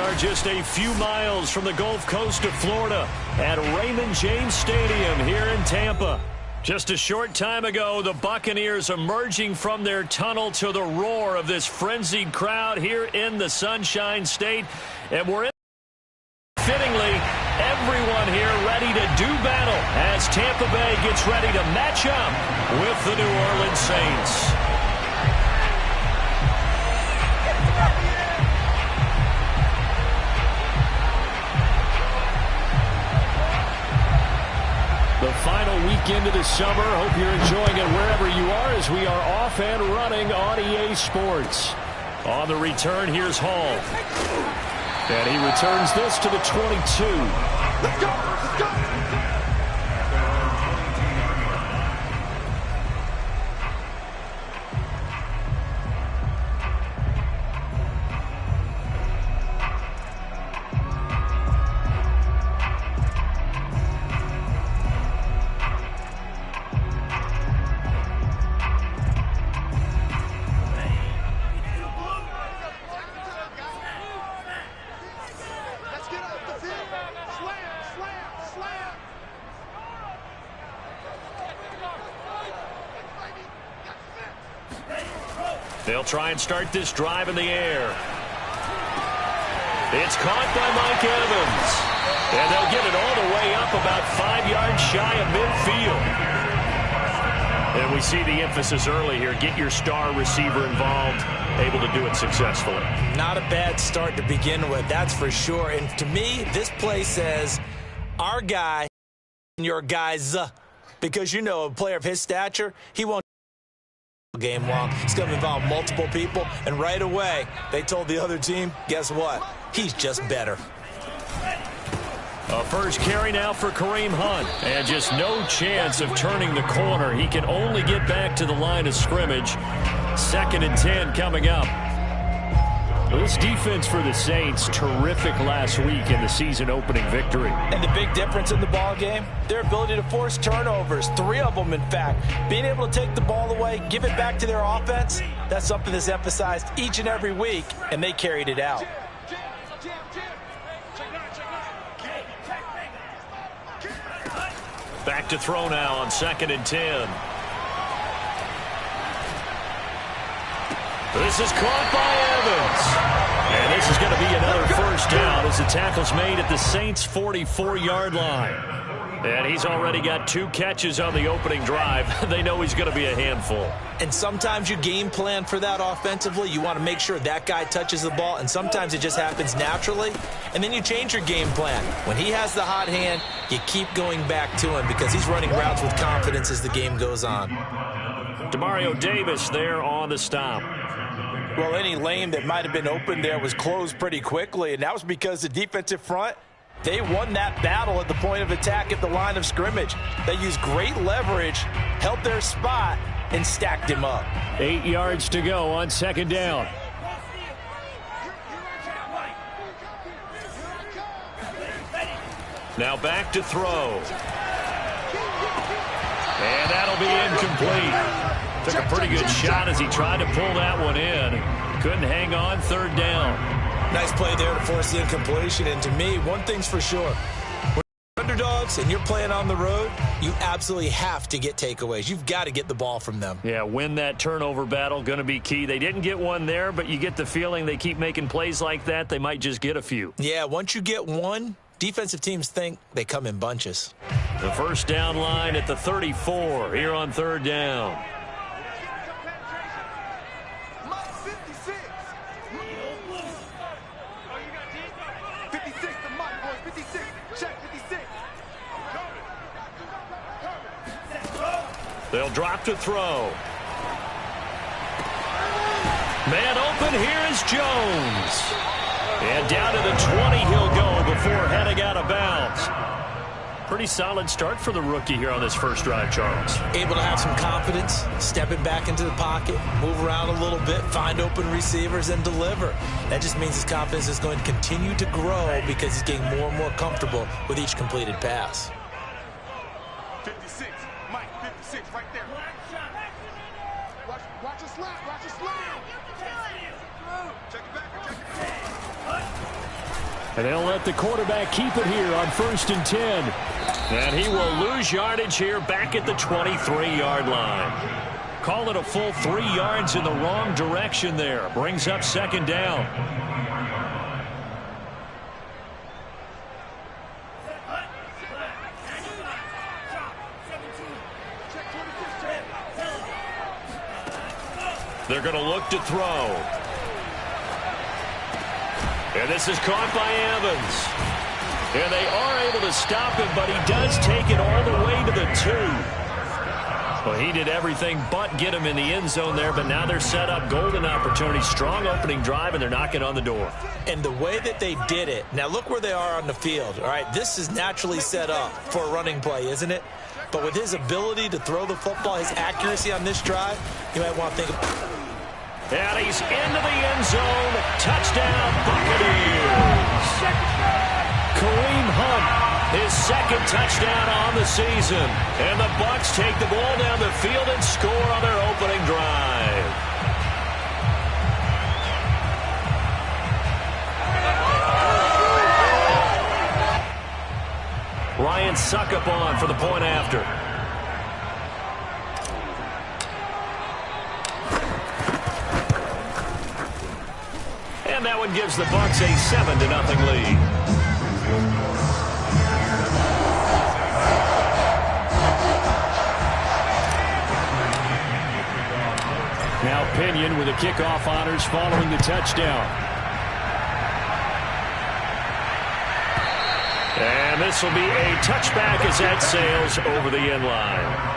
are just a few miles from the Gulf Coast of Florida at Raymond James Stadium here in Tampa. Just a short time ago, the Buccaneers emerging from their tunnel to the roar of this frenzied crowd here in the Sunshine State. And we're in, fittingly, everyone here ready to do battle as Tampa Bay gets ready to match up with the New Orleans Saints. The final weekend of the summer. Hope you're enjoying it wherever you are as we are off and running on EA Sports. On the return, here's Hall. And he returns this to the 22. Let's go! Let's go! They'll try and start this drive in the air. It's caught by Mike Evans. And they'll get it all the way up about 5 yards shy of midfield. And we see the emphasis early here. Get your star receiver involved, able to do it successfully. Not a bad start to begin with, that's for sure. And to me, this play says, our guy and your guys, because you know a player of his stature, he won't game long. It's going to involve multiple people, and right away they told the other team, guess what? He's just better. A first carry now for Kareem Hunt, and just no chance of turning the corner. He can only get back to the line of scrimmage. 2nd and 10 coming up. This defense for the Saints, terrific last week in the season-opening victory. And the big difference in the ball game, their ability to force turnovers, 3 of them, in fact. Being able to take the ball away, give it back to their offense, that's something that's emphasized each and every week, and they carried it out. Back to throw now on 2nd and 10. This is caught by Evans. And this is going to be another first down as the tackle's made at the Saints' 44-yard line. And he's already got 2 catches on the opening drive. They know he's going to be a handful. And sometimes you game plan for that offensively. You want to make sure that guy touches the ball, and sometimes it just happens naturally. And then you change your game plan. When he has the hot hand, you keep going back to him because he's running routes with confidence as the game goes on. Demario Davis there on the stop. Well, any lane that might have been open there was closed pretty quickly, and that was because the defensive front, they won that battle at the point of attack at the line of scrimmage. They used great leverage, held their spot, and stacked him up. 8 yards to go on 2nd down. Now back to throw. And that'll be incomplete. Took a pretty good shot as he tried to pull that one in. Couldn't hang on. 3rd down. Nice play there to force the incompletion. And to me, one thing's for sure. When you're underdogs and you're playing on the road, you absolutely have to get takeaways. You've got to get the ball from them. Yeah, win that turnover battle. Going to be key. They didn't get one there, but you get the feeling they keep making plays like that. They might just get a few. Yeah, once you get one, defensive teams think they come in bunches. The first down line at the 34 here on 3rd down. They'll drop to throw. Man open, here is Jones. And down to the 20 he'll go before heading out of bounds. Pretty solid start for the rookie here on this first drive, Charles. Able to have some confidence, stepping back into the pocket, move around a little bit, find open receivers, and deliver. That just means his confidence is going to continue to grow because he's getting more and more comfortable with each completed pass. 56, Mike, 56, right there. Watch your slap, watch your slap. Check it back, check it back. And they'll let the quarterback keep it here on 1st and 10. And he will lose yardage here back at the 23-yard line. Call it a full 3 yards in the wrong direction there. Brings up 2nd down. They're going to look to throw. And this is caught by Evans. And they are able to stop him, but he does take it all the way to the 2. Well, he did everything but get him in the end zone there, but now they're set up. Golden opportunity, strong opening drive, and they're knocking on the door. And the way that they did it, now look where they are on the field. All right, this is naturally set up for a running play, isn't it? But with his ability to throw the football, his accuracy on this drive, you might want to think of... And he's into the end zone. Touchdown, Buccaneers. Kareem Hunt, his 2nd touchdown on the season. And the Bucs take the ball down the field and score on their opening drive. Ryan Succop on for the point after. And that one gives the Bucs a 7-0 lead. Now Pinion with the kickoff honors following the touchdown. And this will be a touchback as that sails over the end line.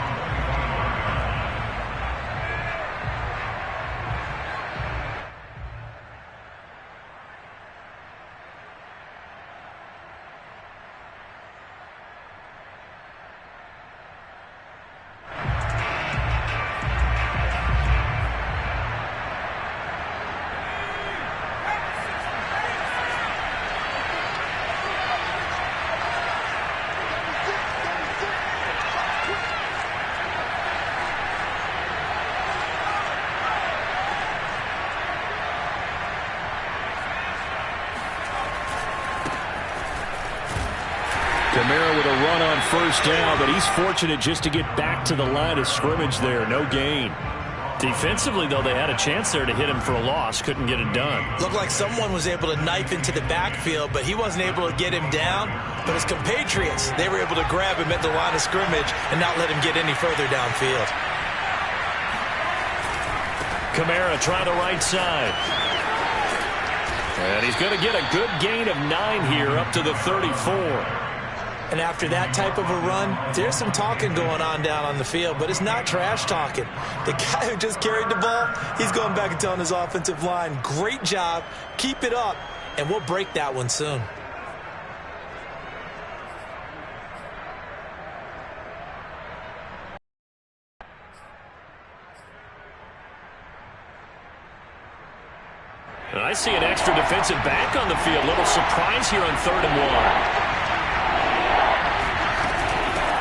Kamara with a run on 1st down, but he's fortunate just to get back to the line of scrimmage there. No gain. Defensively, though, they had a chance there to hit him for a loss. Couldn't get it done. Looked like someone was able to knife into the backfield, but he wasn't able to get him down. But his compatriots, they were able to grab him at the line of scrimmage and not let him get any further downfield. Kamara trying the right side. And he's going to get a good gain of 9 here up to the 34. And after that type of a run, there's some talking going on down on the field, but it's not trash talking. The guy who just carried the ball, he's going back and telling his offensive line, great job, keep it up, and we'll break that one soon. And I see an extra defensive back on the field. Little surprise here on 3rd and 1.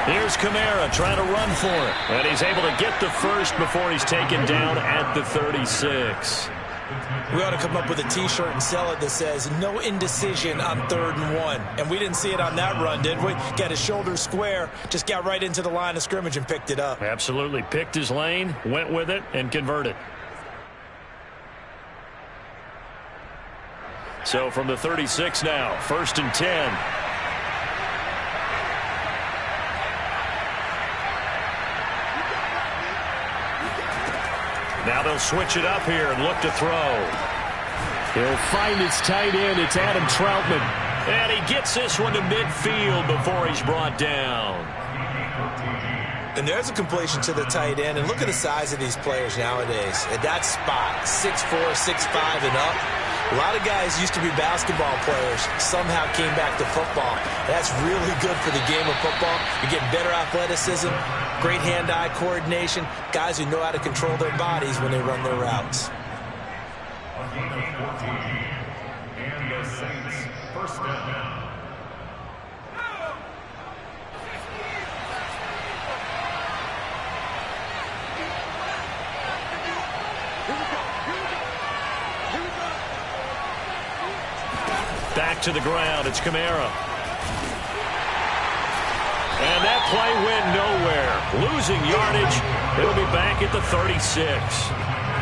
Here's Kamara trying to run for it. And he's able to get the first before he's taken down at the 36. We ought to come up with a T-shirt and sell it that says, no indecision on 3rd and 1. And we didn't see it on that run, did we? Got his shoulder square, just got right into the line of scrimmage and picked it up. Absolutely. Picked his lane, went with it, and converted. So from the 36 now, 1st and 10. Now they'll switch it up here and look to throw. He'll find his tight end. It's Adam Troutman. And he gets this one to midfield before he's brought down. And there's a completion to the tight end. And look at the size of these players nowadays. At that spot, 6'4", 6'5", and up. A lot of guys used to be basketball players, somehow came back to football. That's really good for the game of football. You're getting better athleticism, great hand-eye coordination, guys who know how to control their bodies when they run their routes. And the Saints, 1st down. Back to the ground. It's Kamara. And that play went nowhere. Losing yardage. It'll be back at the 36.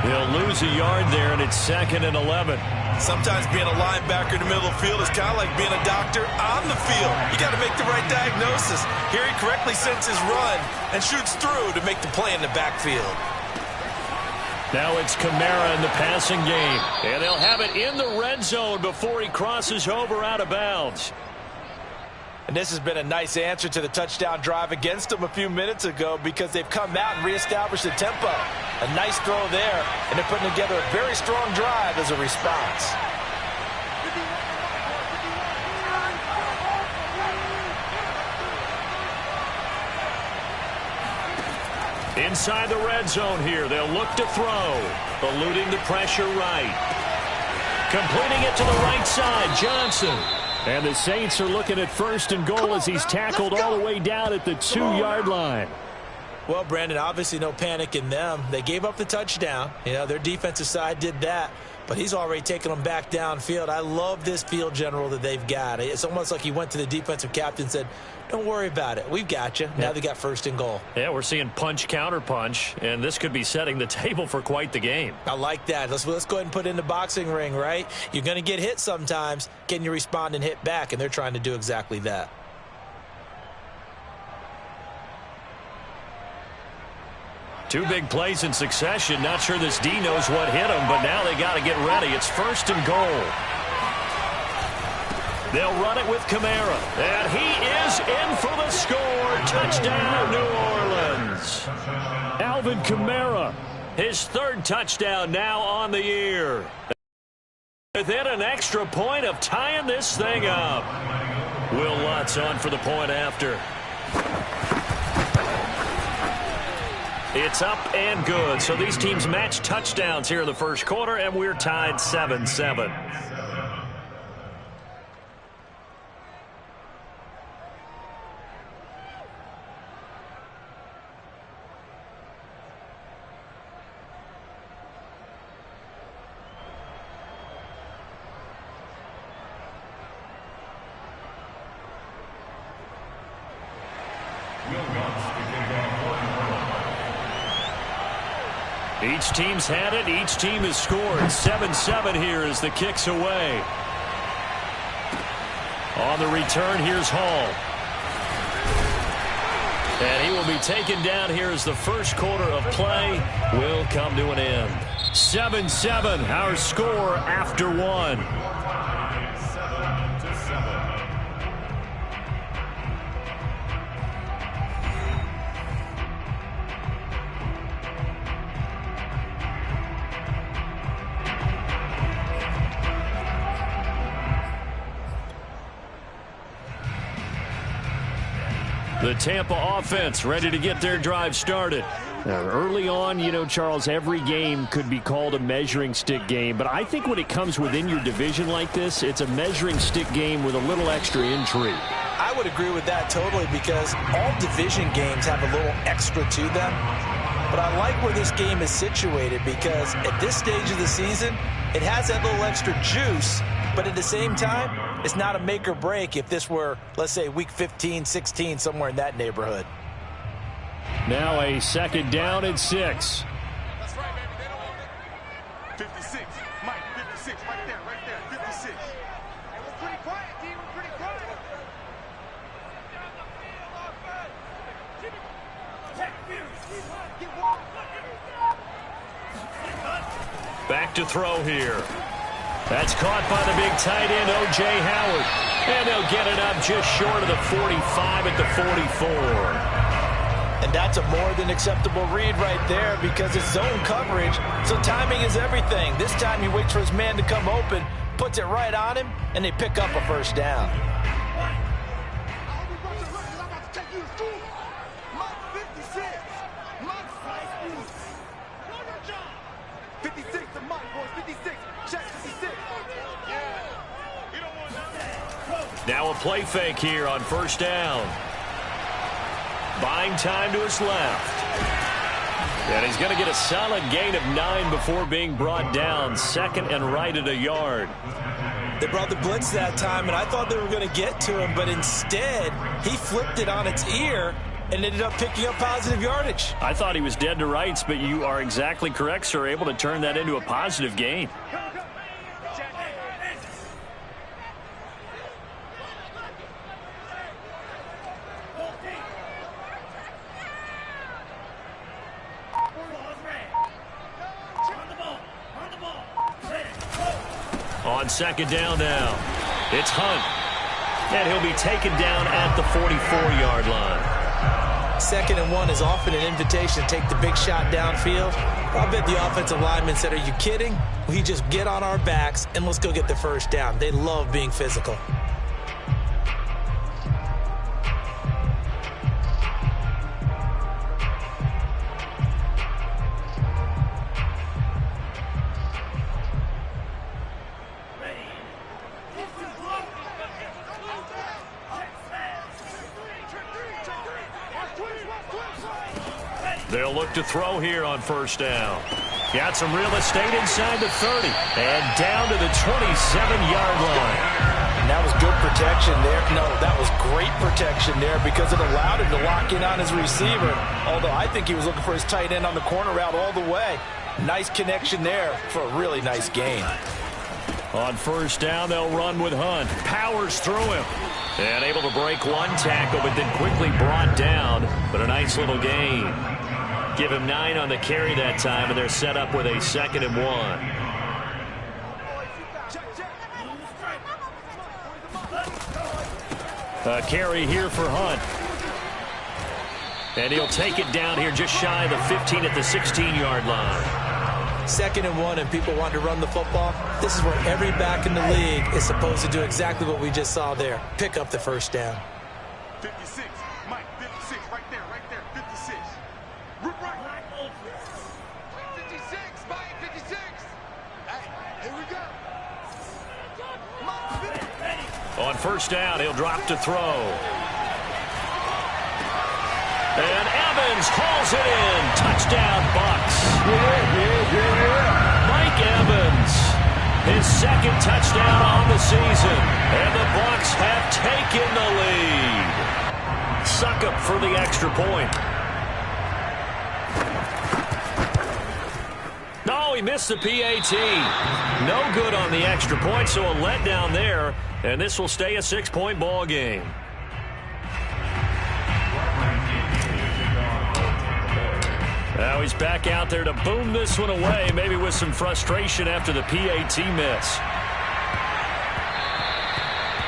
They'll lose a yard there, and it's 2nd and 11. Sometimes being a linebacker in the middle of the field is kind of like being a doctor on the field. You got to make the right diagnosis. Here he correctly sends his run and shoots through to make the play in the backfield. Now it's Kamara in the passing game. And they'll have it in the red zone before he crosses over out of bounds. And this has been a nice answer to the touchdown drive against them a few minutes ago because they've come out and reestablished the tempo. A nice throw there, and they're putting together a very strong drive as a response. Inside the red zone here, they'll look to throw. Eluding the pressure right. Completing it to the right side, Johnson. And the Saints are looking at 1st and goal as he's tackled all the way down at the 2-yard line. Well, Brandon, obviously no panic in them. They gave up the touchdown. You know, their defensive side did that. But he's already taken them back downfield. I love this field general that they've got. It's almost like he went to the defensive captain and said, don't worry about it. We've got you. Yeah. Now they got 1st and goal. Yeah, we're seeing punch, counter punch, and this could be setting the table for quite the game. I like that. Let's go ahead and put it in the boxing ring, right? You're going to get hit sometimes. Can you respond and hit back? And they're trying to do exactly that. Two big plays in succession. Not sure this D knows what hit him, but now they got to get ready. It's 1st and goal. They'll run it with Kamara. And he is in for the score. Touchdown, New Orleans. Alvin Kamara, his 3rd touchdown now on the year. Within an extra point of tying this thing up. Will Lutz on for the point after. It's up and good. So these teams match touchdowns here in the first quarter, and we're tied 7-7. Each team's had it. Each team has scored. 7-7 here as the kick's away. On the return, here's Hall. And he will be taken down here as the first quarter of play will come to an end. 7-7, our score after one. The Tampa offense ready to get their drive started. Now, early on, you know, Charles, every game could be called a measuring stick game. But I think when it comes within your division like this, it's a measuring stick game with a little extra intrigue. I would agree with that totally because all division games have a little extra to them. But I like where this game is situated because at this stage of the season, it has that little extra juice. But at the same time, it's not a make or break if this were, let's say, week 15, 16, somewhere in that neighborhood. Now a 2nd down and 6. That's right, baby. They don't want it. 56. Mike, 56. Right there. 56. Hey, we're pretty quiet, D. We're pretty quiet. Back to throw here. That's caught by the big tight end, O.J. Howard. And they'll get it up just short of the 45 at the 44. And that's a more than acceptable read right there because it's zone coverage, so timing is everything. This time he waits for his man to come open, puts it right on him, and they pick up a 1st down. Now a play fake here on 1st down. Buying time to his left. And he's going to get a solid gain of 9 before being brought down. 2nd and right at a yard. They brought the blitz that time, and I thought they were going to get to him, but instead, he flipped it on its ear and ended up picking up positive yardage. I thought he was dead to rights, but you are exactly correct, sir. Able to turn that into a positive gain. On second down now, it's Hunt. And he'll be taken down at the 44-yard line. 2nd and 1 is often an invitation to take the big shot downfield. I bet the offensive lineman said, are you kidding? We just get on our backs and let's go get the first down. They love being physical. They'll look to throw here on first down. Got some real estate inside the 30 and down to the 27-yard line. And that was good protection there. No, that was great protection there because it allowed him to lock in on his receiver. Although I think he was looking for his tight end on the corner route all the way. Nice connection there for a really nice gain. On first down, they'll run with Hunt. Powers through him. And able to break one tackle, but then quickly brought down. But a nice little gain. Give him 9 on the carry that time, and they're set up with a 2nd and 1. A carry here for Hunt. And he'll take it down here just shy of the 15 at the 16-yard line. 2nd and 1 and people want to run the football. This is where every back in the league is supposed to do exactly what we just saw there. Pick up the first down. 56, Mike, 56, right there, 56. Right. 56, Mike, 56. Hey, here we go. On first down, he'll drop to throw. And Evans hauls it in. Touchdown, Bucs. Mike Evans, his 2nd touchdown on the season. And the Bucs have taken the lead. Succop for the extra point. No, he missed the PAT. No good on the extra point, so a letdown there. And this will stay a 6-point ball game. Now he's back out there to boom this one away, maybe with some frustration after the PAT miss.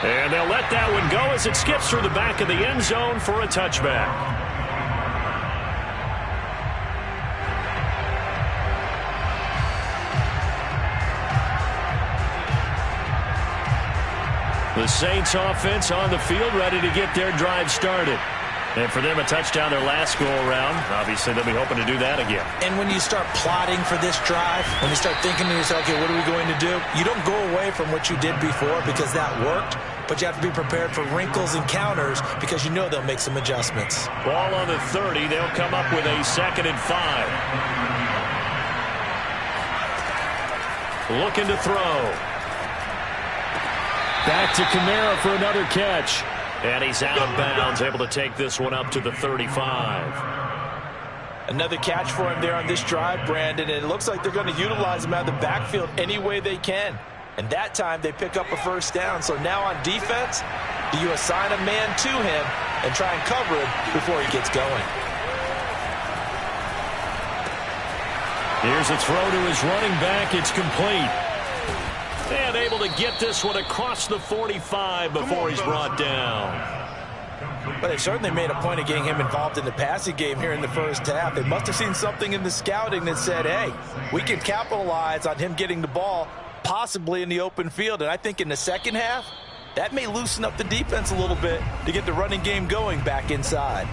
And they'll let that one go as it skips through the back of the end zone for a touchback. The Saints offense on the field, ready to get their drive started. And for them, a touchdown their last go-around. Obviously, they'll be hoping to do that again. And when you start plotting for this drive, when you start thinking to yourself, okay, what are we going to do? You don't go away from what you did before because that worked, but you have to be prepared for wrinkles and counters because you know they'll make some adjustments. Ball on the 30. They'll come up with a 2nd and 5. Looking to throw. Back to Kamara for another catch. And he's out of bounds, able to take this one up to the 35. Another catch for him there on this drive, Brandon, and it looks like they're going to utilize him out of the backfield any way they can. And that time they pick up a first down. So now on defense, do you assign a man to him and try and cover him before he gets going? Here's a throw to his running back. It's complete. And able to get this one across the 45 before he's brought down. But they certainly made a point of getting him involved in the passing game here in the first half. They must have seen something in the scouting that said, hey, we can capitalize on him getting the ball possibly in the open field. And I think in the second half, that may loosen up the defense a little bit to get the running game going back inside.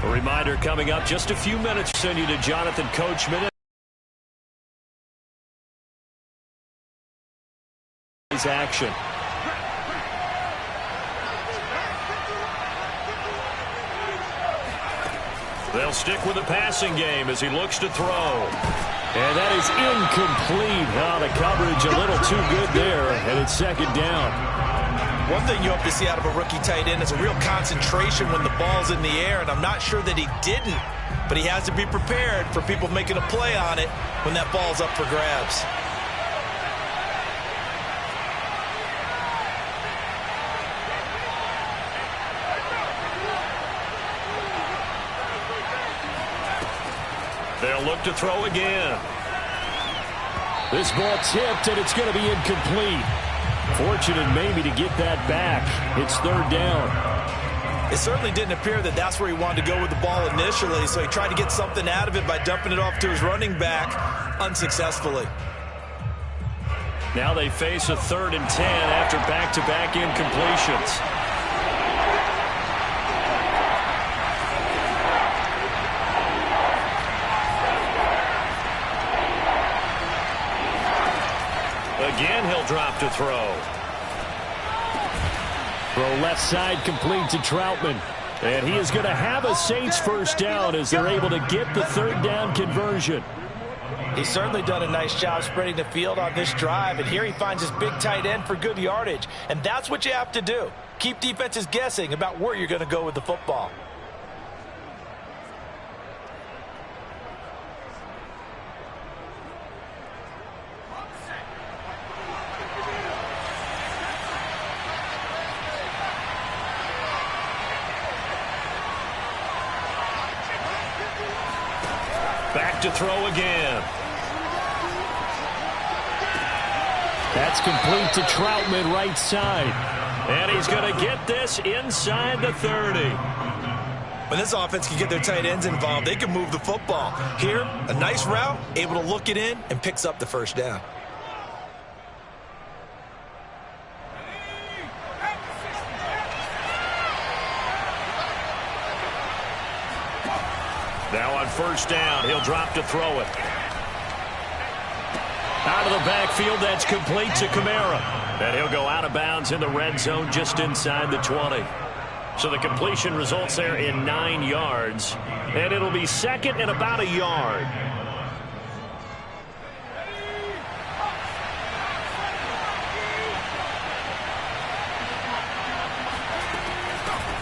A reminder coming up, just a few minutes, send you to Jonathan Coachman. His action. They'll stick with the passing game as he looks to throw. And that is incomplete. Oh, the coverage a little too good there, and it's second down. One thing you hope to see out of a rookie tight end is a real concentration when the ball's in the air, and I'm not sure that he didn't, but he has to be prepared for people making a play on it when that ball's up for grabs. They'll look to throw again. This ball tipped, and it's going to be incomplete. Fortunate maybe to get that back. It's third down. It certainly didn't appear that that's where he wanted to go with the ball initially, so he tried to get something out of it by dumping it off to his running back unsuccessfully. Now they face a 3rd and 10 after back-to-back incompletions. Again, he'll drop to throw. Throw left side complete to Troutman. And he is going to have a Saints first down as they're able to get the 3rd down conversion. He's certainly done a nice job spreading the field on this drive, and here he finds his big tight end for good yardage. And that's what you have to do. Keep defenses guessing about where you're going to go with the football. Back to throw again. That's complete to Troutman, right side. And he's going to get this inside the 30. When this offense can get their tight ends involved, they can move the football. Here, a nice route, able to look it in, and picks up the first down. Now on first down, he'll drop to throw it. Out of the backfield, that's complete to Kamara. And he'll go out of bounds in the red zone just inside the 20. So the completion results there in 9 yards. And it'll be second and about a yard.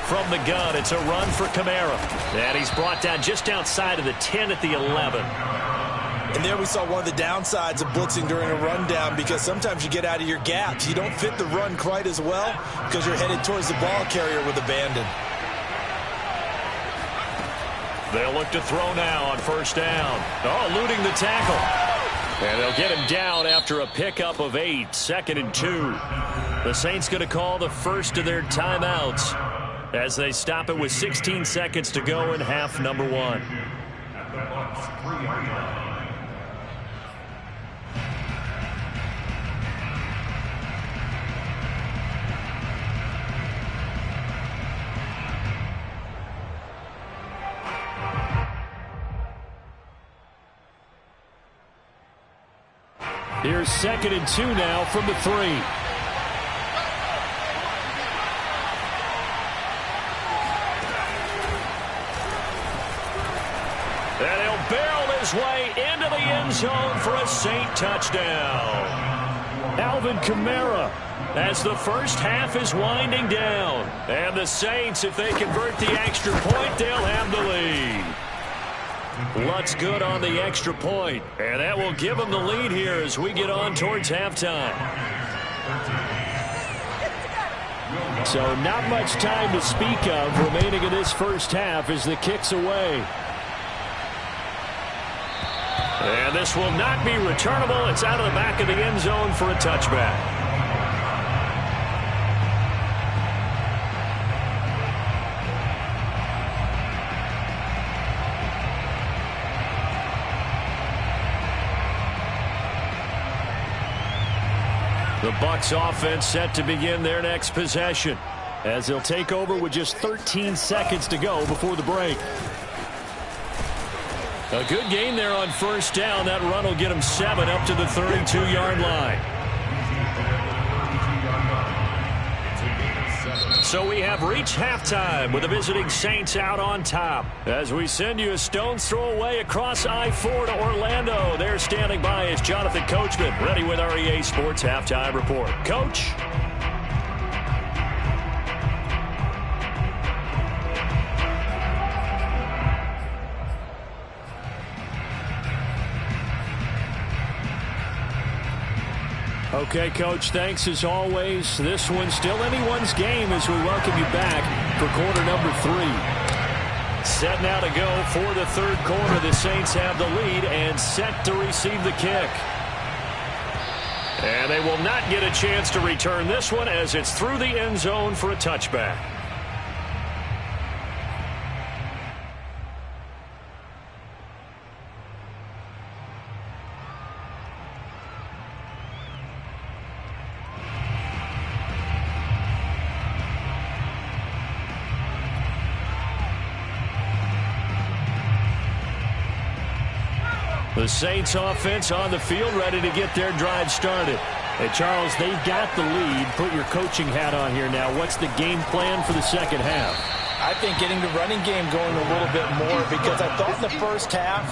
From the gun, it's a run for Kamara. And he's brought down just outside of the 10 at the 11. And there we saw one of the downsides of blitzing during a rundown, because sometimes you get out of your gaps. You don't fit the run quite as well because you're headed towards the ball carrier with abandon. They'll look to throw now on first down. Oh, eluding the tackle. And they'll get him down after a pickup of 8, 2nd and 2. The Saints going to call the first of their timeouts as they stop it with 16 seconds to go in half number 1. At the Bucs 3-yard line. Here's 2nd and 2 now from the 3. And he'll barrel his way into the end zone for a Saint touchdown. Alvin Kamara, as the first half is winding down. And the Saints, if they convert the extra point, they'll have the lead. Lutt's good on the extra point, and that will give them the lead here as we get on towards halftime. So not much time to speak of remaining in this first half as the kick's away. And this will not be returnable. It's out of the back of the end zone for a touchback. The Bucs offense set to begin their next possession as they'll take over with just 13 seconds to go before the break. A good gain there on first down. That run will get him 7 up to the 32-yard line. So we have reached halftime with the visiting Saints out on top. As we send you a stone's throw away across I-4 to Orlando. There standing by is Jonathan Coachman, ready with our EA Sports Halftime Report. Coach. Okay, Coach, thanks as always. This one's still anyone's game as we welcome you back for quarter number 3. Set now to go for the third quarter. The Saints have the lead and set to receive the kick. And they will not get a chance to return this one as it's through the end zone for a touchback. The Saints offense on the field ready to get their drive started. Hey, Charles, they've got the lead. Put your coaching hat on here now. What's the game plan for the second half? I think getting the running game going a little bit more because I thought in the first half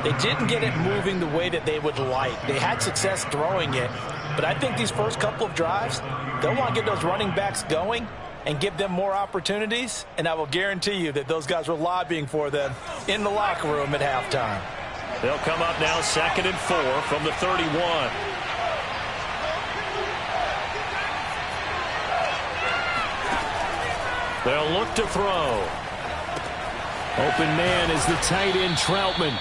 they didn't get it moving the way that they would like. They had success throwing it, but I think these first couple of drives, they'll want to get those running backs going and give them more opportunities, and I will guarantee you that those guys were lobbying for them in the locker room at halftime. They'll come up now 2nd and 4 from the 31. They'll look to throw. Open man is the tight end Troutman.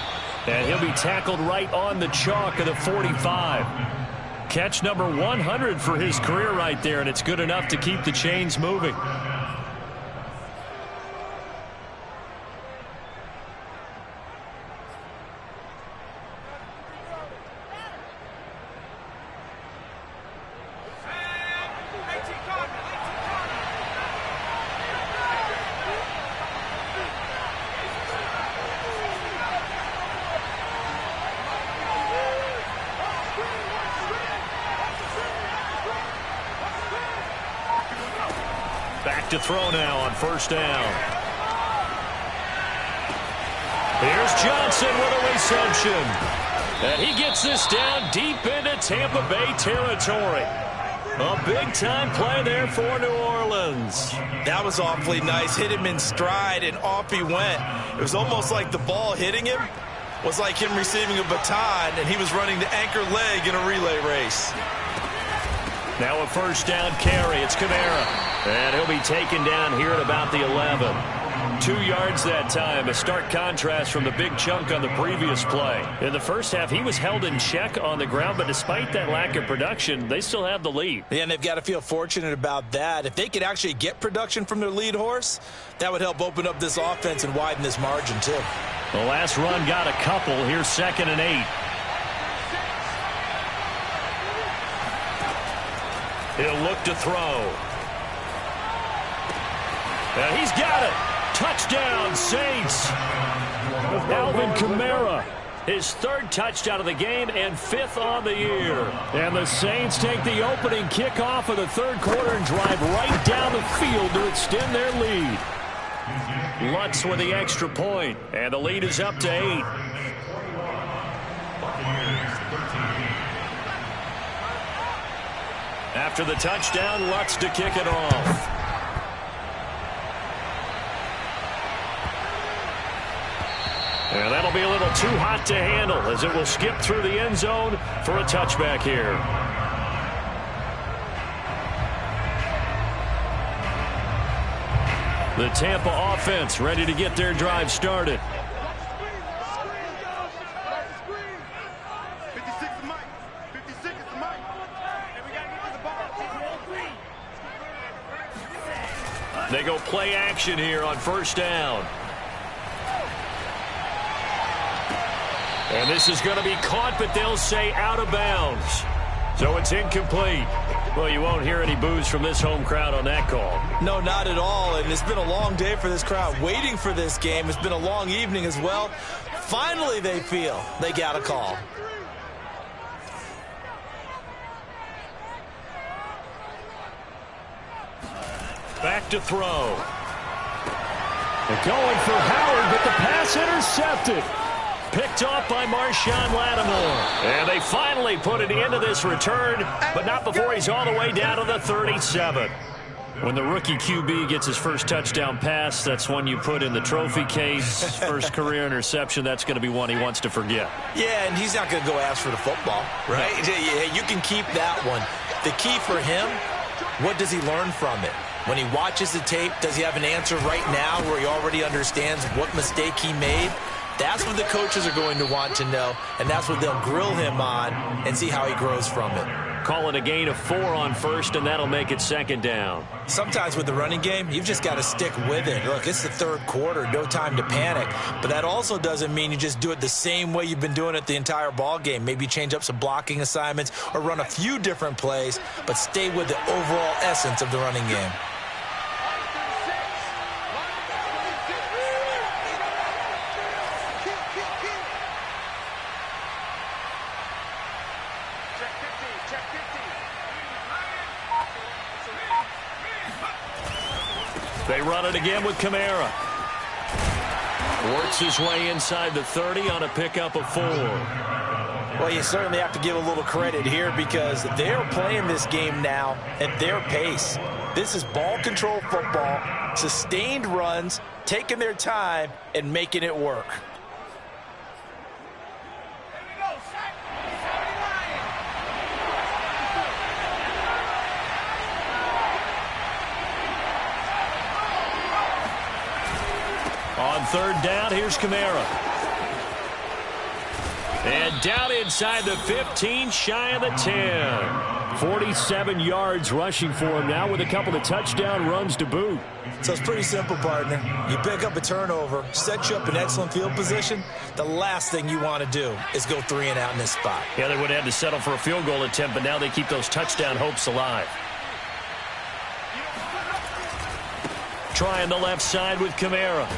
And he'll be tackled right on the chalk of the 45. Catch number 100 for his career right there, and it's good enough to keep the chains moving. Back to throw now on first down. Here's Johnson with a reception. And he gets this down deep into Tampa Bay territory. A big-time play there for New Orleans. That was awfully nice. Hit him in stride, and off he went. It was almost like the ball hitting him was like him receiving a baton, and he was running the anchor leg in a relay race. Now a first down carry. It's Kamara. And he'll be taken down here at about the 11. 2 yards that time. A stark contrast from the big chunk on the previous play. In the first half, he was held in check on the ground, but despite that lack of production, they still have the lead. Yeah, and they've got to feel fortunate about that. If they could actually get production from their lead horse, that would help open up this offense and widen this margin, too. The last run got a couple. Here's 2nd and 8. He'll look to throw. And he's got it. Touchdown, Saints. Alvin Kamara, his 3rd touchdown of the game and 5th on the year. And the Saints take the opening kickoff of the third quarter and drive right down the field to extend their lead. Lutz with the extra point, and the lead is up to 8. After the touchdown, Lutz to kick it off. And that'll be a little too hot to handle as it will skip through the end zone for a touchback here. The Tampa offense ready to get their drive started. 56 is Mike. 56 is Mike. And we got to get to the ball. They go play action here on first down. And this is going to be caught, but they'll say out of bounds. So it's incomplete. Well, you won't hear any boos from this home crowd on that call. No, not at all. And it's been a long day for this crowd waiting for this game. It's been a long evening as well. Finally, they feel they got a call. back to throw. They're going for Howard, but the pass intercepted. Picked off by Marshawn Lattimore. And they finally put it into this return, but not before he's all the way down to the 37. When the rookie QB gets his first touchdown pass, that's one you put in the trophy case. First career interception, that's going to be one he wants to forget. Yeah, and he's not going to go ask for the football, right? Yeah, you can keep that one. The key for him, what does he learn from it? When he watches the tape, does he have an answer right now where he already understands what mistake he made? That's what the coaches are going to want to know, and that's what they'll grill him on and see how he grows from it. Call it a gain of 4 on first, and that'll make it second down. Sometimes with the running game, you've just got to stick with it. Look, it's the third quarter, no time to panic. But that also doesn't mean you just do it the same way you've been doing it the entire ball game. Maybe change up some blocking assignments or run a few different plays, but stay with the overall essence of the running game. They run it again with Kamara. Works his way inside the 30 on a pickup of 4. Well, you certainly have to give a little credit here because they're playing this game now at their pace. This is ball control football, sustained runs, taking their time, and making it work. On third down, here's Kamara. And down inside the 15, shy of the 10. 47 yards rushing for him now with a couple of touchdown runs to boot. So it's pretty simple, partner. You pick up a turnover, set you up in excellent field position. The last thing you want to do is go 3 and out in this spot. Yeah, they would have had to settle for a field goal attempt, but now they keep those touchdown hopes alive. Trying the left side with Kamara.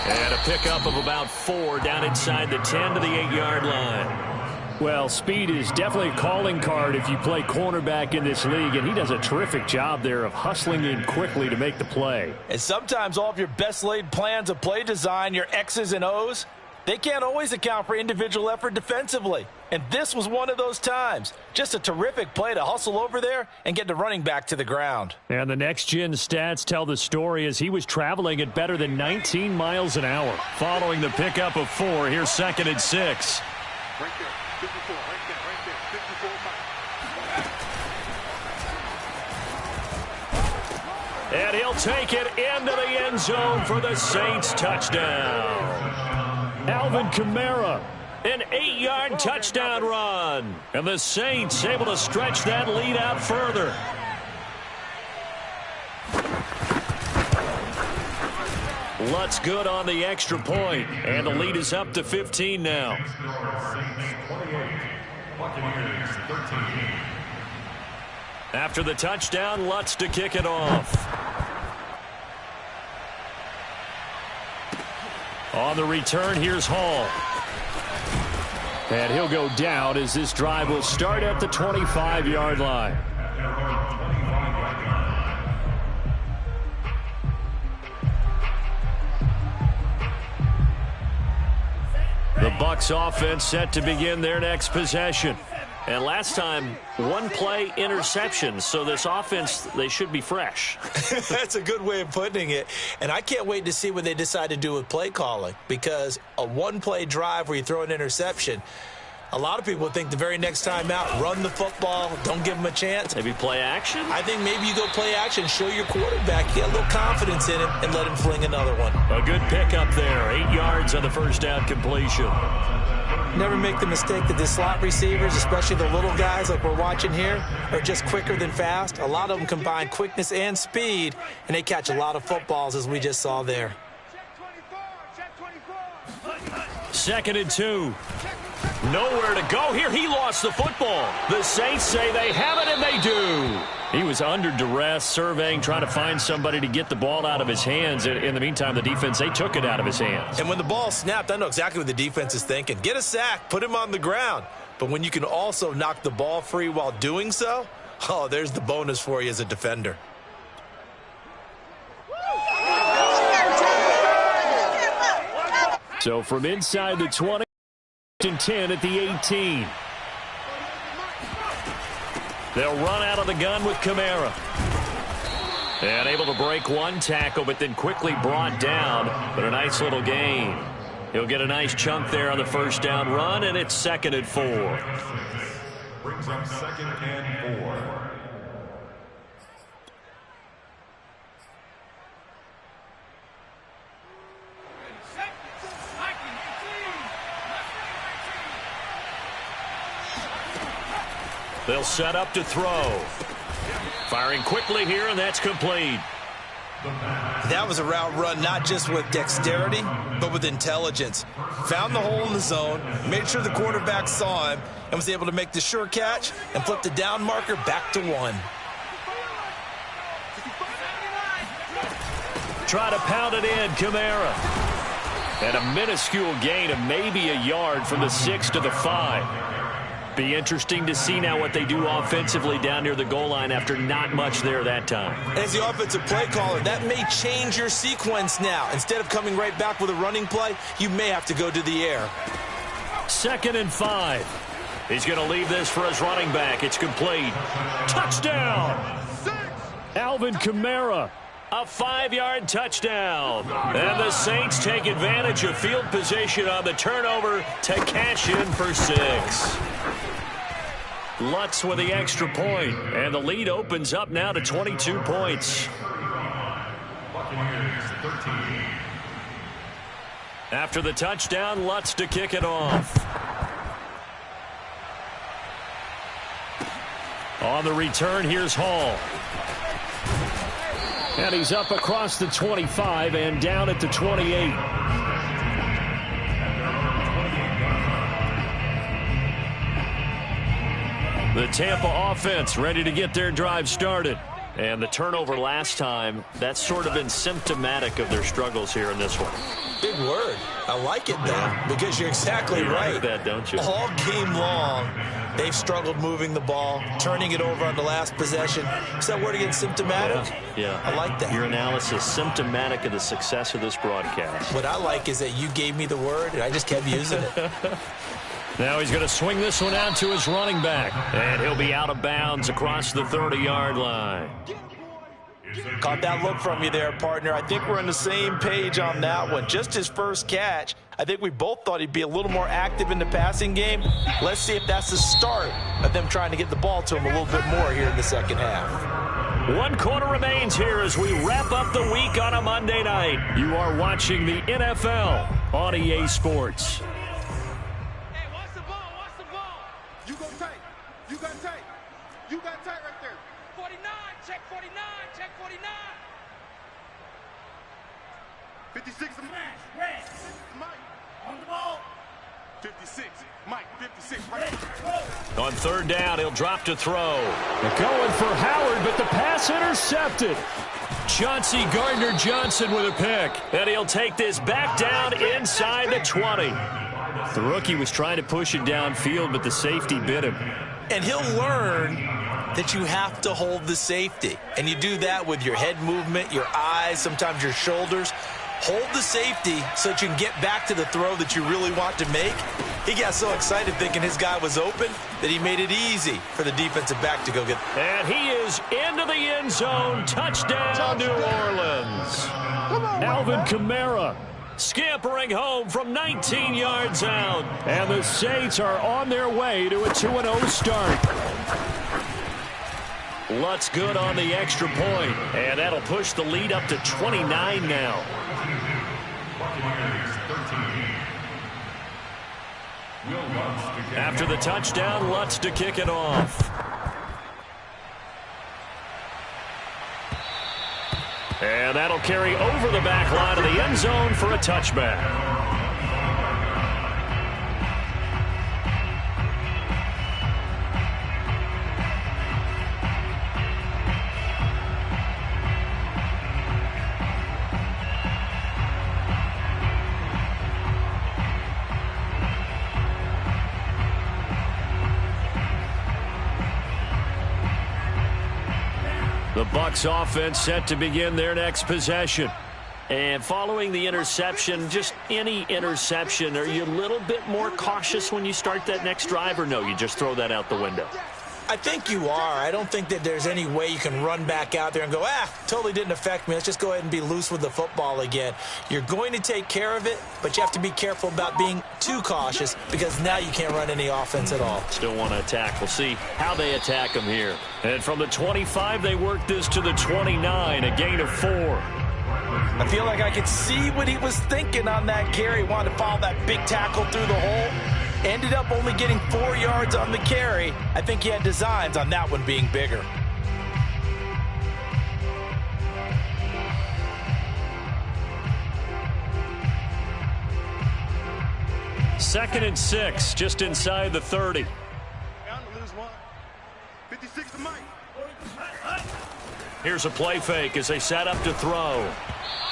And a pickup of about 4 down inside the 10 to the 8-yard line. Well, speed is definitely a calling card if you play cornerback in this league, and he does a terrific job there of hustling in quickly to make the play. And sometimes all of your best laid plans of play design, your X's and O's, they can't always account for individual effort defensively. And this was one of those times. Just a terrific play to hustle over there and get the running back to the ground. And the next-gen stats tell the story as he was traveling at better than 19 miles an hour. Following the pickup of 4, here's 2nd and 6. Right there, 54, right there, 54 Mike. And he'll take it into the end zone for the Saints touchdown. Alvin Kamara, an 8-yard touchdown run. And the Saints able to stretch that lead out further. Lutz good on the extra point. And the lead is up to 15 now. After the touchdown, Lutz to kick it off. On the return, here's Hall. And he'll go down as this drive will start at the 25-yard line. The Bucs offense set to begin their next possession. And last time, 1-play interception. So this offense, they should be fresh. That's a good way of putting it. And I can't wait to see what they decide to do with play calling. Because a 1-play drive where you throw an interception, a lot of people think the very next time out, run the football, don't give them a chance. Maybe play action? I think maybe you go play action, show your quarterback, get a little confidence in him, and let him fling another one. A good pickup there. 8 yards on the first down completion. Never make the mistake that the slot receivers, especially the little guys like we're watching here, are just quicker than fast. A lot of them combine quickness and speed, and they catch a lot of footballs, as we just saw there. 2nd and 2. Nowhere to go here. He lost the football. The Saints say they have it, and they do. He was under duress, surveying, trying to find somebody to get the ball out of his hands. In the meantime, the defense, they took it out of his hands. And when the ball snapped, I know exactly what the defense is thinking. Get a sack, put him on the ground. But when you can also knock the ball free while doing so, oh, there's the bonus for you as a defender. So from inside the 20 and 10 at the 18. They'll run out of the gun with Kamara. And able to break one tackle, but then quickly brought down. But a nice little gain. He'll get a nice chunk there on the first down run, and it's 2nd and 4. Brings up 2nd and 4. They'll set up to throw. Firing quickly here, and that's complete. That was a route run not just with dexterity, but with intelligence. Found the hole in the zone, made sure the quarterback saw him, and was able to make the sure catch and flip the down marker back to 1. Try to pound it in, Kamara. And a minuscule gain of maybe a yard from the 6 to the 5. Be interesting to see now what they do offensively down near the goal line after not much there that time. As the offensive play caller, that may change your sequence now. Instead of coming right back with a running play, you may have to go to the air. 2nd and 5. He's going to leave this for his running back. It's complete. Touchdown! Alvin Kamara. A 5-yard touchdown. And the Saints take advantage of field position on the turnover to cash in for 6. Lutz with the extra point, and the lead opens up now to 22 points. After the touchdown, Lutz to kick it off. On the return, here's Hall. And he's up across the 25 and down at the 28. The Tampa offense ready to get their drive started. And the turnover last time, that's sort of been symptomatic of their struggles here in this one. Big word. I like it, though, because you're exactly right. You like that, don't you? All game long, they've struggled moving the ball, turning it over on the last possession. Is that word again, symptomatic? Yeah. I like that. Your analysis, symptomatic of the success of this broadcast. What I like is that you gave me the word, and I just kept using it. Now he's going to swing this one out to his running back. And he'll be out of bounds across the 30-yard line. Caught that look from you there, partner. I think we're on the same page on that one. Just his first catch. I think we both thought he'd be a little more active in the passing game. Let's see if that's the start of them trying to get the ball to him a little bit more here in the second half. 1 quarter remains here as we wrap up the week on a Monday night. You are watching the NFL on EA Sports. Hey, watch the ball, watch the ball. You go tight. You got tight. You got tight right there. 49, check 49, check 49. 56, Mike. On the ball. 56, Mike, 56, right there. On 3rd down, he'll drop to throw. They're going for Howard, but the pass intercepted. Chauncey Gardner-Johnson with a pick. And he'll take this back down inside the 20. The rookie was trying to push it downfield, but the safety bit him. And he'll learn that you have to hold the safety. And you do that with your head movement, your eyes, sometimes your shoulders. Hold the safety so that you can get back to the throw that you really want to make. He got so excited thinking his guy was open that he made it easy for the defensive back to go get. And he is into the end zone. Touchdown, New Orleans. Alvin Kamara scampering home from 19 yards out. And the Saints are on their way to a 2-0 start. Lutz good on the extra point. And that'll push the lead up to 29 now. After the touchdown, Lutz to kick it off. And that'll carry over the back line of the end zone for a touchback. The Bucs offense set to begin their next possession. And following the interception, just any interception, are you a little bit more cautious when you start that next drive, or no, you just throw that out the window? I think you are. I don't think that there's any way you can run back out there and go, totally didn't affect me. Let's just go ahead and be loose with the football again. You're going to take care of it, but you have to be careful about being too cautious because now you can't run any offense at all. Still want to attack. We'll see how they attack them here. And from the 25, they work this to the 29, a gain of 4. I feel like I could see what he was thinking on that carry. Wanted to follow that big tackle through the hole. Ended up only getting 4 yards on the carry. I think he had designs on that one being bigger. Second and 6, just inside the 30. 56 to Mike. Here's a play fake as they set up to throw.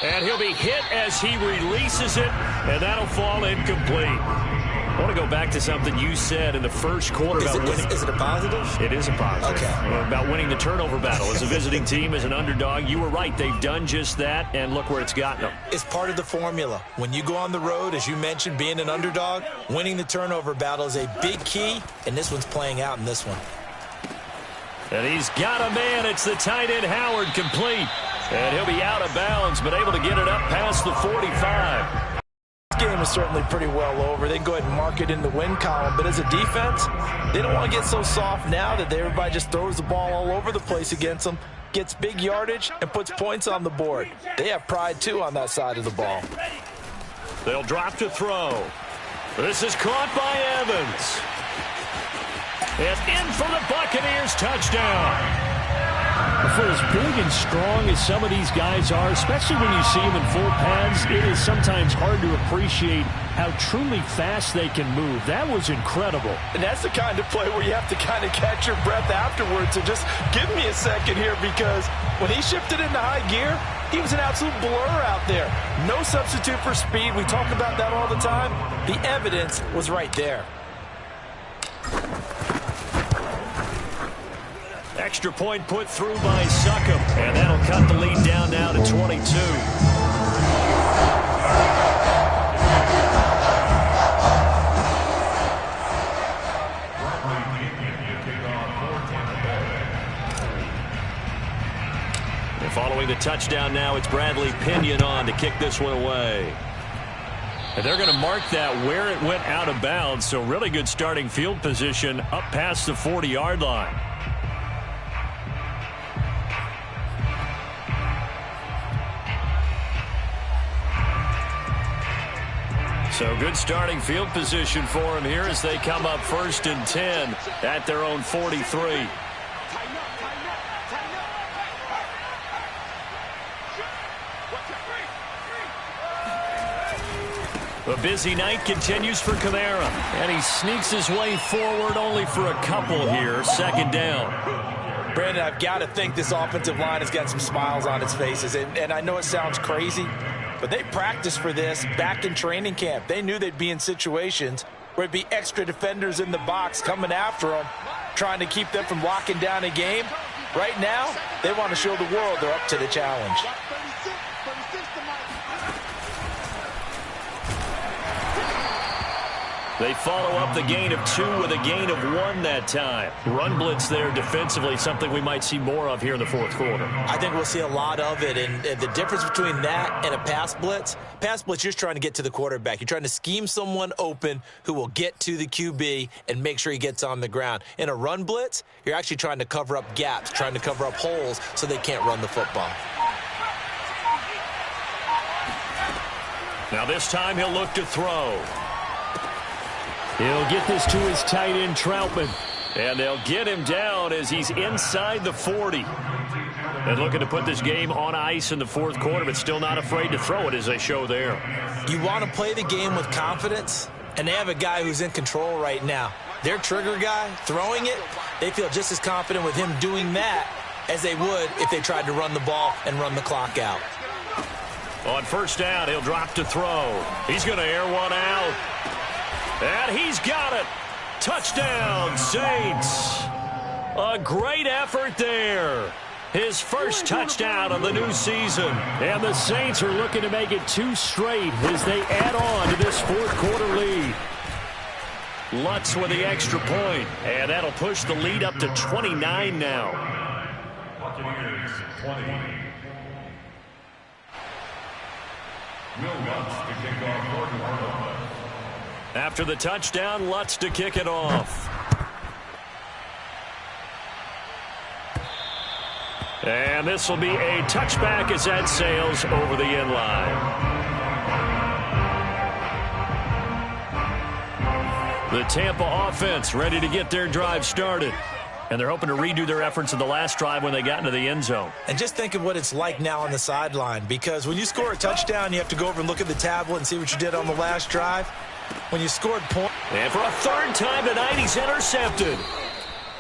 And he'll be hit as he releases it, and that'll fall incomplete. I want to go back to something you said in the first quarter about winning. Is it a positive? It is a positive. Okay. About winning the turnover battle as a visiting team, as an underdog. You were right. They've done just that, and look where it's gotten them. It's part of the formula. When you go on the road, as you mentioned, being an underdog, winning the turnover battle is a big key, and this one's playing out in this one. And he's got a man. It's the tight end, Howard, complete. And he'll be out of bounds, but able to get it up past the 45. This game is certainly pretty well over. They can go ahead and mark it in the win column, but as a defense, they don't want to get so soft now that everybody just throws the ball all over the place against them, gets big yardage, and puts points on the board. They have pride, too, on that side of the ball. They'll drop to throw. This is caught by Evans. And in for the Buccaneers, touchdown. For as big and strong as some of these guys are, especially when you see them in full pads, it is sometimes hard to appreciate how truly fast they can move. That was incredible. And that's the kind of play where you have to kind of catch your breath afterwards and just give me a second here, because when he shifted into high gear, he was an absolute blur out there. No substitute for speed. We talk about that all the time. The evidence was right there. Extra point put through by Succop, and that'll cut the lead down now to 22. And following the touchdown now, it's Bradley Pinion on to kick this one away. And they're going to mark that where it went out of bounds, so really good starting field position up past the 40-yard line. So good starting field position for him here as they come up 1st and 10 at their own 43. A busy night continues for Kamara, and he sneaks his way forward only for a couple here. 2nd down. Brandon, I've got to think this offensive line has got some smiles on its faces, and I know it sounds crazy, but they practiced for this back in training camp. They knew they'd be in situations where it'd be extra defenders in the box coming after them, trying to keep them from locking down a game. Right now, they want to show the world they're up to the challenge. They follow up the gain of 2 with a gain of 1 that time. Run blitz there defensively, something we might see more of here in the 4th quarter. I think we'll see a lot of it, and the difference between that and a pass blitz, you're just trying to get to the quarterback. You're trying to scheme someone open who will get to the QB and make sure he gets on the ground. In a run blitz, you're actually trying to cover up gaps, trying to cover up holes so they can't run the football. Now this time he'll look to throw. He'll get this to his tight end, Troutman. And they'll get him down as he's inside the 40. And looking to put this game on ice in the 4th quarter, but still not afraid to throw it as they show there. You want to play the game with confidence, and they have a guy who's in control right now. Their trigger guy, throwing it, they feel just as confident with him doing that as they would if they tried to run the ball and run the clock out. On 1st down, he'll drop to throw. He's going to air one out. And he's got it. Touchdown, Saints. A great effort there. his first touchdown of the new season. And the Saints are looking to make it 2 straight as they add on to this fourth-quarter lead. Lutz with the extra point, and that'll push the lead up to 29 now. Buccaneers 20. Will Lutz to kick off Gordon. After the touchdown, Lutz to kick it off. And this will be a touchback as that sails over the end line. The Tampa offense ready to get their drive started. And they're hoping to redo their efforts in the last drive when they got into the end zone. And just think of what it's like now on the sideline, because when you score a touchdown, you have to go over and look at the tablet and see what you did on the last drive. When you scored points. And for a third time tonight, he's intercepted.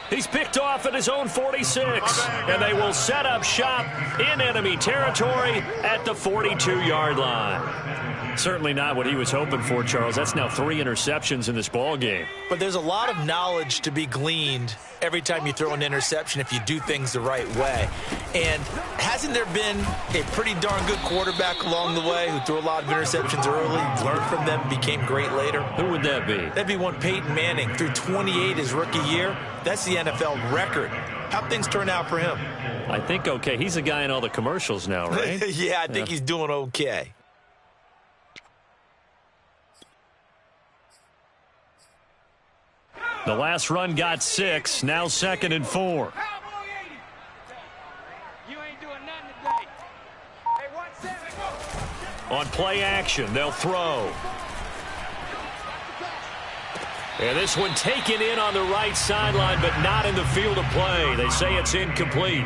He's picked off at his own 46. And they will set up shop in enemy territory at the 42-yard line. Certainly not what he was hoping for, Charles. That's now 3 interceptions in this ball game. But there's a lot of knowledge to be gleaned every time you throw an interception if you do things the right way. And hasn't there been a pretty darn good quarterback along the way who threw a lot of interceptions early, learned from them, became great later? Who would that be? That'd be one Peyton Manning. Threw 28 his rookie year. That's the NFL record. How'd things turn out for him? I think okay. He's a guy in all the commercials now, right? Yeah, I think he's doing okay. The last run got 6. Now 2nd and 4. On play action, they'll throw. And this one taken in on the right sideline, but not in the field of play. They say it's incomplete.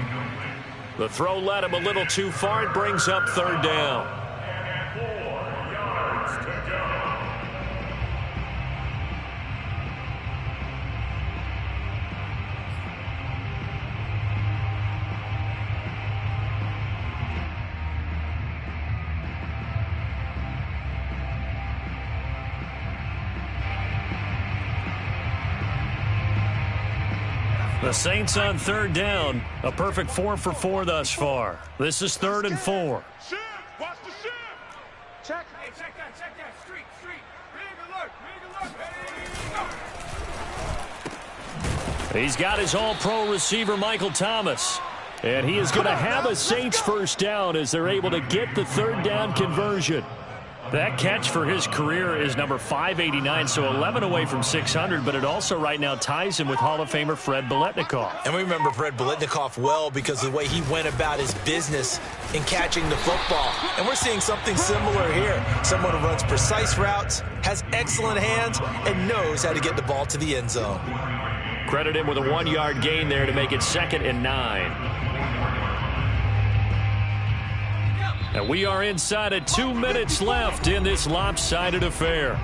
The throw led him a little too far. It brings up 3rd down. The Saints on 3rd down. A perfect 4 for 4 thus far. This is 3rd and 4. Shift. Watch the shift. Check. Hey, check that. Street. Big alert. He's got his all-pro receiver, Michael Thomas. And he is going to have a Saints first down as they're able to get the 3rd down conversion. That catch for his career is number 589, so 11 away from 600, but it also right now ties him with Hall of Famer Fred Biletnikoff. And we remember Fred Biletnikoff well because of the way he went about his business in catching the football. And we're seeing something similar here. Someone who runs precise routes, has excellent hands, and knows how to get the ball to the end zone. Credit him with a 1-yard gain there to make it 2nd and 9. And we are inside of 2 minutes left in this lopsided affair.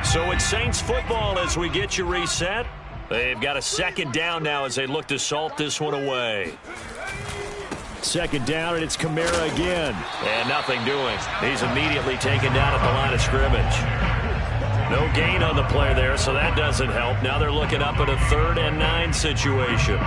So it's Saints football as we get you reset. They've got a 2nd down now as they look to salt this one away. 2nd down, and it's Kamara again. And nothing doing. He's immediately taken down at the line of scrimmage. No gain on the play there, so that doesn't help. Now they're looking up at a 3rd and 9 situation.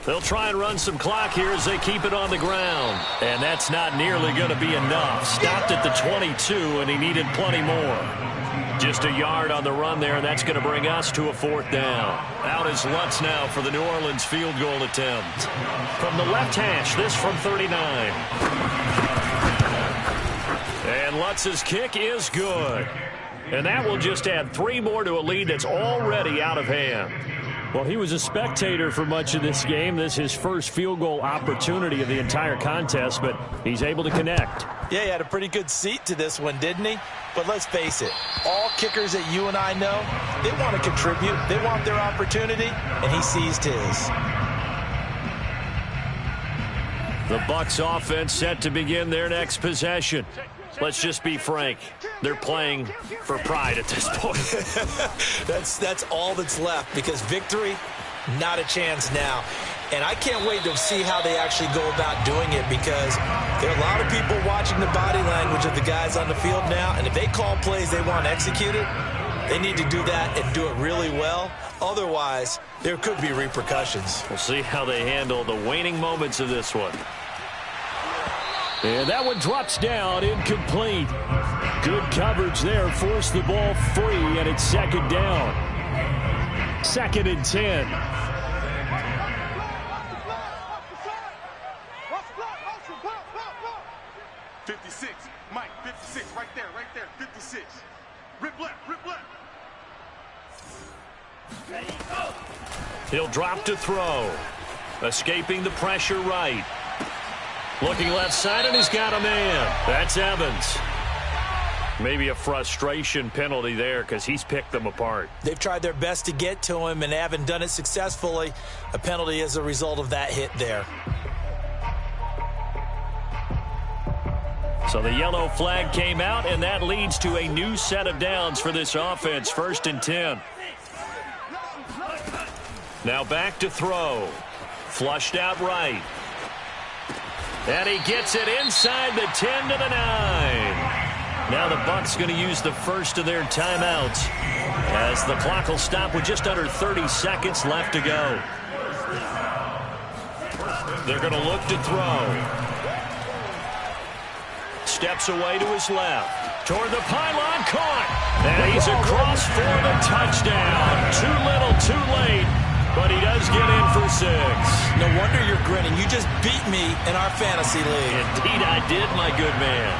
They'll try and run some clock here as they keep it on the ground. And that's not nearly going to be enough. Stopped at the 22, and he needed plenty more. Just a yard on the run there, and that's going to bring us to a 4th down. Out is Lutz now for the New Orleans field goal attempt. From the left hash, this from 39. And Lutz's kick is good. And that will just add 3 more to a lead that's already out of hand. Well, he was a spectator for much of this game. This is his first field goal opportunity of the entire contest, but he's able to connect. Yeah, he had a pretty good seat to this one, didn't he? But let's face it, all kickers that you and I know, they want to contribute. They want their opportunity, and he seized his. The Bucs offense set to begin their next possession. let's just be frank. They're playing for pride at this point. That's all that's left, because victory, not a chance now. And I can't wait to see how they actually go about doing it, because there are a lot of people watching the body language of the guys on the field now, and if they call plays they want executed, they need to do that and do it really well. Otherwise, there could be repercussions. We'll see how they handle the waning moments of this one. And that one drops down, incomplete. Good coverage there, forced the ball free, and it's second down. 2nd and 10. 56, Mike, 56, right there, 56. Rip left, rip left. He'll drop to throw. Escaping the pressure right. Looking left side, and he's got a man. That's Evans. Maybe a frustration penalty there, because he's picked them apart. They've tried their best to get to him and haven't done it successfully. A penalty as a result of that hit there. So the yellow flag came out, and that leads to a new set of downs for this offense. 1st and 10. Now back to throw. Flushed out right. And he gets it inside the 10 to the 9. Now the Bucs going to use the first of their timeouts, as the clock will stop with just under 30 seconds left to go. They're going to look to throw. Steps away to his left. Toward the pylon, caught. And he's across for the touchdown. Too little, too late. But he does get in for 6. No wonder you're grinning. You just beat me in our fantasy league. Indeed I did, my good man.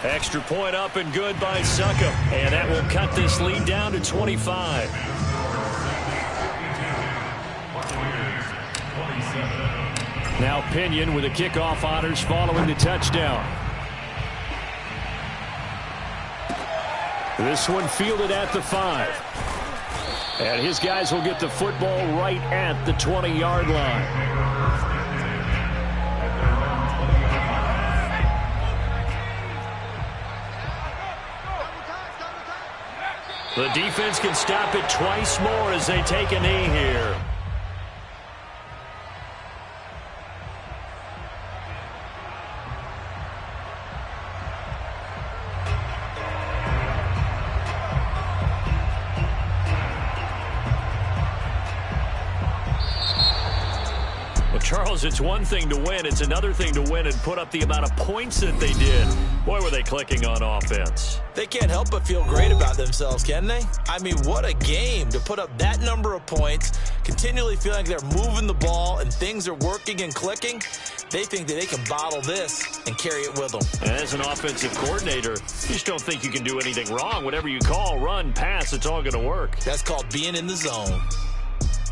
Extra point up and good by Succop. And that will cut this lead down to 25. Now Pinion with the kickoff honors following the touchdown. This one fielded at the 5. And his guys will get the football right at the 20-yard line. The defense can stop it twice more as they take a knee here. Charles, it's one thing to win. It's another thing to win and put up the amount of points that they did. Boy, were they clicking on offense. They can't help but feel great about themselves, can they? I mean, what a game to put up that number of points, continually feeling like they're moving the ball and things are working and clicking. They think that they can bottle this and carry it with them. As an offensive coordinator, you just don't think you can do anything wrong. Whatever you call, run, pass, it's all going to work. That's called being in the zone.